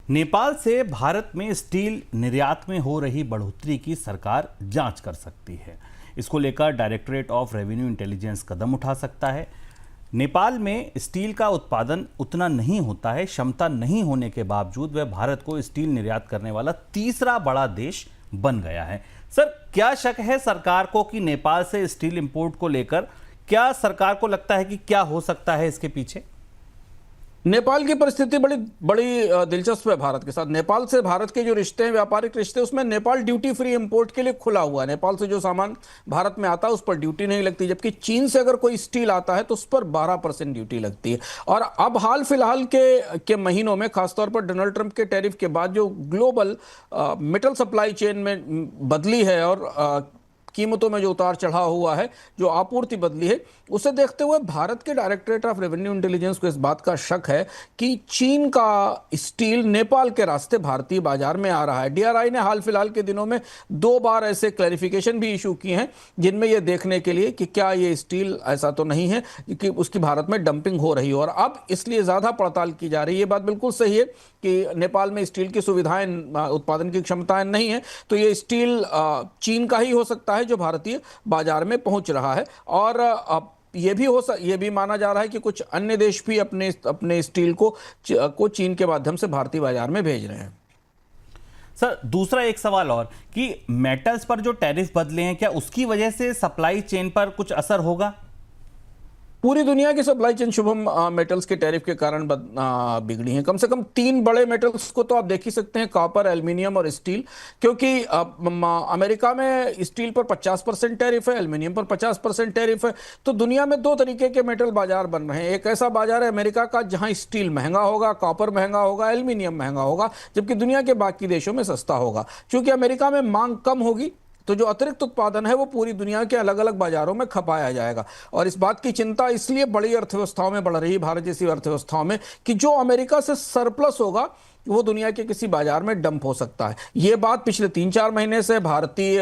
नेपाल से भारत में स्टील निर्यात में हो रही बढ़ोतरी की सरकार जांच कर सकती है। इसको लेकर डायरेक्टरेट ऑफ रेवेन्यू इंटेलिजेंस कदम उठा सकता है। नेपाल में स्टील का उत्पादन उतना नहीं होता है। क्षमता नहीं होने के बावजूद वह भारत को स्टील निर्यात करने वाला तीसरा बड़ा देश बन गया है। सर, क्या शक है सरकार को कि नेपाल से स्टील इंपोर्ट को लेकर क्या सरकार को लगता है कि क्या हो सकता है इसके पीछे? नेपाल की परिस्थिति बड़ी बड़ी दिलचस्प है भारत के साथ। नेपाल से भारत के जो रिश्ते हैं, व्यापारिक रिश्ते, उसमें नेपाल ड्यूटी फ्री इंपोर्ट के लिए खुला हुआ है। नेपाल से जो सामान भारत में आता है उस पर ड्यूटी नहीं लगती, जबकि चीन से अगर कोई स्टील आता है तो उस पर 12% ड्यूटी लगती है। और अब हाल फिलहाल के महीनों में, खासतौर पर डोनाल्ड ट्रंप के टैरिफ के बाद जो ग्लोबल मेटल सप्लाई चेन में बदली है और कीमतों में जो उतार चढ़ाव हुआ है, जो आपूर्ति बदली है, उसे देखते हुए भारत के डायरेक्टरेट ऑफ रेवेन्यू इंटेलिजेंस को इस बात का शक है कि चीन का स्टील नेपाल के रास्ते भारतीय बाजार में आ रहा है। डीआरआई ने हाल फिलहाल के दिनों में 2 बार ऐसे क्लैरिफिकेशन भी इशू किए हैं, जिनमें यह देखने के लिए कि क्या ये स्टील ऐसा तो नहीं है कि उसकी भारत में डंपिंग हो रही है। और अब इसलिए ज़्यादा पड़ताल की जा रही है। ये बात बिल्कुल सही है कि नेपाल में स्टील की सुविधाएं, उत्पादन की क्षमताएं नहीं है, तो ये स्टील चीन का ही हो सकता है जो भारतीय बाजार में पहुंच रहा है। और ये भी माना जा रहा है कि कुछ अन्य देश भी अपने स्टील को चीन के माध्यम से भारतीय बाजार में भेज रहे हैं। सर, दूसरा एक सवाल और कि मेटल्स पर जो टैरिफ बदले हैं, क्या उसकी वजह से सप्लाई चेन पर कुछ असर होगा? पूरी दुनिया की सप्लाई चेन शुभम मेटल्स के टैरिफ के कारण बिगड़ी हैं। कम से कम 3 बड़े मेटल्स को तो आप देख ही सकते हैं, कॉपर, एल्युमिनियम और स्टील। क्योंकि अमेरिका में स्टील पर 50% टैरिफ है, एल्युमिनियम पर 50% टैरिफ है। तो दुनिया में 2 तरीके के मेटल बाजार बन रहे हैं। एक ऐसा बाजार है अमेरिका का जहां स्टील महंगा होगा, कॉपर महंगा होगा, एल्युमिनियम महंगा होगा, जबकि दुनिया के बाकी देशों में सस्ता होगा। क्योंकि अमेरिका में मांग कम होगी, तो जो अतिरिक्त उत्पादन है वो पूरी दुनिया के अलग अलग बाजारों में खपाया जाएगा। और इस बात की चिंता इसलिए बड़ी अर्थव्यवस्थाओं में बढ़ रही है, भारत जैसी अर्थव्यवस्थाओं में, कि जो अमेरिका से सरप्लस होगा वो दुनिया के किसी बाजार में डंप हो सकता है। ये बात पिछले 3-4 महीने से भारतीय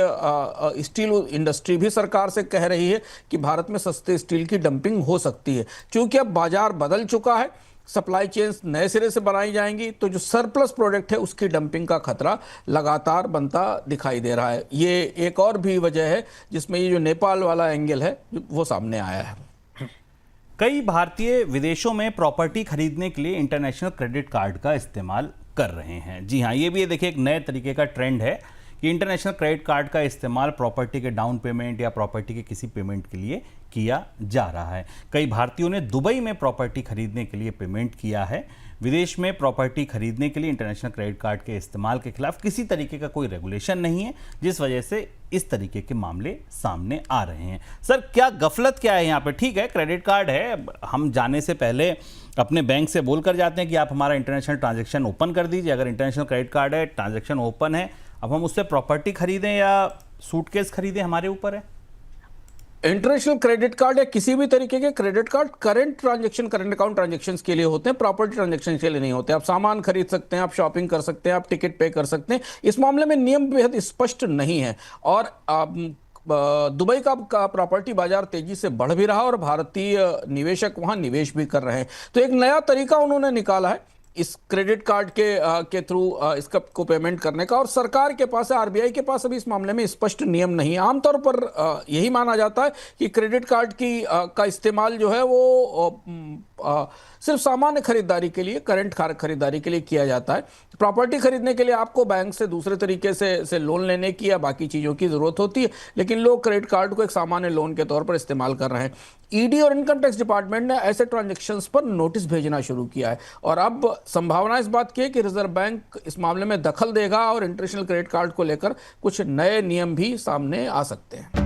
स्टील इंडस्ट्री भी सरकार से कह रही है कि भारत में सस्ते स्टील की डंपिंग हो सकती है। क्योंकि अब बाजार बदल चुका है, सप्लाई चेन्स नए सिरे से बनाई जाएंगी, तो जो सरप्लस प्रोडक्ट है उसकी डंपिंग का खतरा लगातार बनता दिखाई दे रहा है। ये एक और भी वजह है जिसमें ये जो नेपाल वाला एंगल है वो सामने आया है। कई भारतीय विदेशों में प्रॉपर्टी खरीदने के लिए इंटरनेशनल क्रेडिट कार्ड का इस्तेमाल कर रहे हैं। जी हाँ, ये भी देखिए एक नए तरीके का ट्रेंड है कि इंटरनेशनल क्रेडिट कार्ड का इस्तेमाल प्रॉपर्टी के डाउन पेमेंट या प्रॉपर्टी के किसी पेमेंट के लिए किया जा रहा है। कई भारतीयों ने दुबई में प्रॉपर्टी खरीदने के लिए पेमेंट किया है। विदेश में प्रॉपर्टी खरीदने के लिए इंटरनेशनल क्रेडिट कार्ड के इस्तेमाल के खिलाफ किसी तरीके का कोई रेगुलेशन नहीं है, जिस वजह से इस तरीके के मामले सामने आ रहे हैं। सर, क्या गफलत क्या है यहाँ पे? ठीक है, क्रेडिट कार्ड है, हम जाने से पहले अपने बैंक से बोल कर जाते हैं कि आप हमारा इंटरनेशनल ट्रांजैक्शन ओपन कर दीजिए। अगर इंटरनेशनल क्रेडिट कार्ड है, ट्रांजैक्शन ओपन है, अब हम उससे प्रॉपर्टी खरीदें या सूटकेस खरीदें, हमारे ऊपर है। इंटरनेशनल क्रेडिट कार्ड या किसी भी तरीके के credit card current account transactions के लिए होते हैं, प्रॉपर्टी ट्रांजैक्शन के लिए नहीं होते। आप सामान खरीद सकते हैं, आप शॉपिंग कर सकते हैं, आप टिकट पे कर सकते हैं। इस मामले में नियम बेहद स्पष्ट नहीं है। और दुबई का प्रॉपर्टी बाजार तेजी से बढ़ भी रहा और भारतीय निवेशक वहां निवेश भी कर रहे हैं। तो एक नया तरीका उन्होंने निकाला है इस क्रेडिट कार्ड के थ्रू इसका को पेमेंट करने का। और सरकार के पास, आरबीआई के पास अभी इस मामले में स्पष्ट नियम नहीं है। आमतौर पर यही माना जाता है कि क्रेडिट कार्ड का इस्तेमाल जो है वो सिर्फ सामान्य खरीदारी के लिए, करंट खरीदारी के लिए किया जाता है। प्रॉपर्टी खरीदने के लिए आपको बैंक से दूसरे तरीके से लोन लेने की या बाकी चीज़ों की ज़रूरत होती है, लेकिन लोग क्रेडिट कार्ड को एक सामान्य लोन के तौर पर इस्तेमाल कर रहे हैं। ईडी और इनकम टैक्स डिपार्टमेंट ने ऐसे ट्रांजैक्शंस पर नोटिस भेजना शुरू किया है। और अब संभावना इस बात की है कि रिजर्व बैंक इस मामले में दखल देगा और इंटरनेशनल क्रेडिट कार्ड को लेकर कुछ नए नियम भी सामने आ सकते हैं।